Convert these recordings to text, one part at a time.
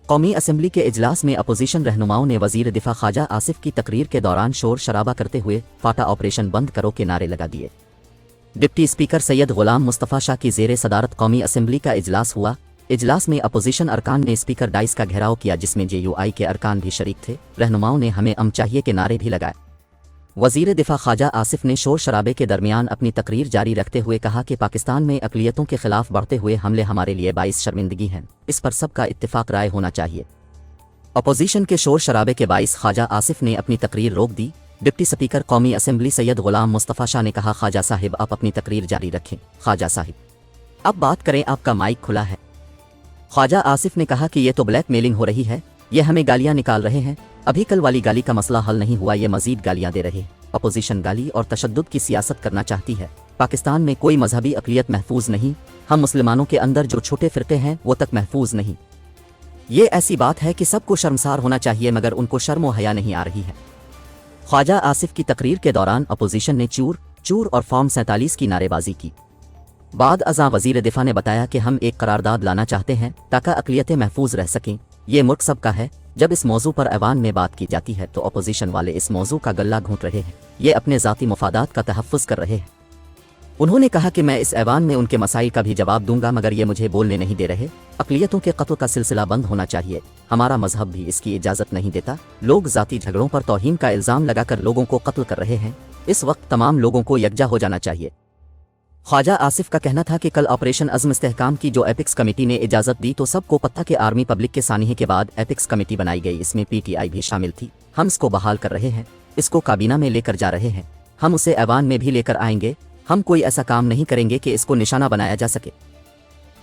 قومی اسمبلی کے اجلاس میں اپوزیشن رہنماؤں نے وزیر دفاع خواجہ آصف کی تقریر کے دوران شور شرابہ کرتے ہوئے فاٹا آپریشن بند کرو کے نعرے لگا دیے۔ ڈپٹی اسپیکر سید غلام مصطفیٰ شاہ کی زیر صدارت قومی اسمبلی کا اجلاس ہوا۔ اجلاس میں اپوزیشن ارکان نے اسپیکر ڈائس کا گھیراؤ کیا، جس میں JUI کے ارکان بھی شریک تھے۔ رہنماؤں نے ہمیں چاہیے کے نعرے بھی لگائے۔ وزیر دفاع خواجہ آصف نے شور شرابے کے درمیان اپنی تقریر جاری رکھتے ہوئے کہا کہ پاکستان میں اقلیتوں کے خلاف بڑھتے ہوئے حملے ہمارے لیے باعث شرمندگی ہیں، اس پر سب کا اتفاق رائے ہونا چاہیے۔ اپوزیشن کے شور شرابے کے باعث خواجہ آصف نے اپنی تقریر روک دی۔ ڈپٹی اسپیکر قومی اسمبلی سید غلام مصطفیٰ شاہ نے کہا، خواجہ صاحب آپ اپنی تقریر جاری رکھیں۔ خواجہ صاحب اب بات کریں، آپ کا مائک کھلا ہے۔ خواجہ آصف نے کہا کہ یہ تو بلیک میلنگ ہو رہی ہے، یہ ہمیں گالیاں نکال رہے ہیں، ابھی کل والی گالی کا مسئلہ حل نہیں ہوا، یہ مزید گالیاں دے رہے ہیں۔ اپوزیشن گالی اور تشدد کی سیاست کرنا چاہتی ہے۔ پاکستان میں کوئی مذہبی اقلیت محفوظ نہیں، ہم مسلمانوں کے اندر جو چھوٹے فرقے ہیں وہ تک محفوظ نہیں۔ یہ ایسی بات ہے کہ سب کو شرمسار ہونا چاہیے، مگر ان کو شرم و حیا نہیں آ رہی ہے۔ خواجہ آصف کی تقریر کے دوران اپوزیشن نے چور چور اور فارم 47 کی نعرے بازی کی۔ بعد ازاں وزیر دفاع نے بتایا کہ ہم ایک قرارداد لانا چاہتے ہیں تاکہ اقلیتیں محفوظ رہ سکیں، یہ ملک سب کا ہے۔ جب اس موضوع پر ایوان میں بات کی جاتی ہے تو اپوزیشن والے اس موضوع کا گلہ گھونٹ رہے ہیں، یہ اپنے ذاتی مفادات کا تحفظ کر رہے ہیں۔ انہوں نے کہا کہ میں اس ایوان میں ان کے مسائل کا بھی جواب دوں گا، مگر یہ مجھے بولنے نہیں دے رہے۔ اقلیتوں کے قتل کا سلسلہ بند ہونا چاہیے، ہمارا مذہب بھی اس کی اجازت نہیں دیتا۔ لوگ ذاتی جھگڑوں پر توہین کا الزام لگا کر لوگوں کو قتل کر رہے ہیں، اس وقت تمام لوگوں کو یکجا ہو جانا چاہیے۔ خواجہ آصف کا کہنا تھا کہ کل آپریشن عزم استحکام کی جو ایپکس کمیٹی نے اجازت دی تو سب کو پتہ کہ آرمی پبلک کے سانحے کے بعد ایپکس کمیٹی بنائی گئی، اس میں PTI بھی شامل تھی۔ ہم اس کو بحال کر رہے ہیں، اس کو کابینہ میں لے کر جا رہے ہیں، ہم اسے ایوان میں بھی لے کر آئیں گے، ہم کوئی ایسا کام نہیں کریں گے کہ اس کو نشانہ بنایا جا سکے۔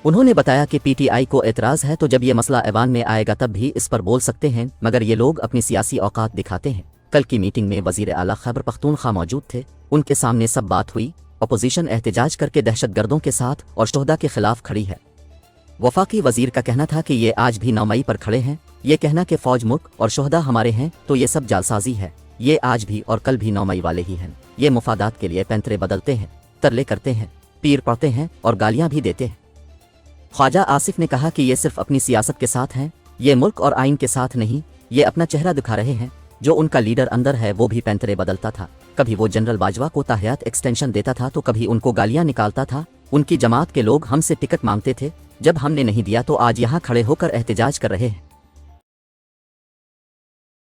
انہوں نے بتایا کہ PTI کو اعتراض ہے تو جب یہ مسئلہ ایوان میں آئے گا تب بھی اس پر بول سکتے ہیں، مگر یہ لوگ اپنی سیاسی اوقات دکھاتے ہیں۔ کل کی میٹنگ میں وزیر اعلیٰ خیبر پختونخوا موجود تھے، ان کے سامنے سب بات ہوئی۔ اپوزیشن احتجاج کر کے دہشت گردوں کے ساتھ اور شہداء کے خلاف کھڑی ہے۔ وفاقی وزیر کا کہنا تھا کہ یہ آج بھی 9 مئی پر کھڑے ہیں، یہ کہنا کہ فوج ملک اور شہداء ہمارے ہیں تو یہ سب جعلسازی ہے، یہ آج بھی اور کل بھی 9 مئی والے ہی ہیں۔ یہ مفادات کے لیے پینترے بدلتے ہیں، ترلے کرتے ہیں، پیر پڑتے ہیں اور گالیاں بھی دیتے ہیں۔ خواجہ آصف نے کہا کہ یہ صرف اپنی سیاست کے ساتھ ہیں، یہ ملک اور آئین کے ساتھ نہیں، یہ اپنا چہرہ دکھا رہے ہیں۔ جو ان کا لیڈر اندر ہے وہ بھی پینترے بدلتا تھا، کبھی وہ جنرل باجوہ کو تاحیات ایکسٹینشن دیتا تھا تو کبھی ان کو گالیاں نکالتا تھا۔ ان کی جماعت کے لوگ ہم سے ٹکٹ مانگتے تھے، جب ہم نے نہیں دیا تو آج یہاں کھڑے ہو کر احتجاج کر رہے ہیں۔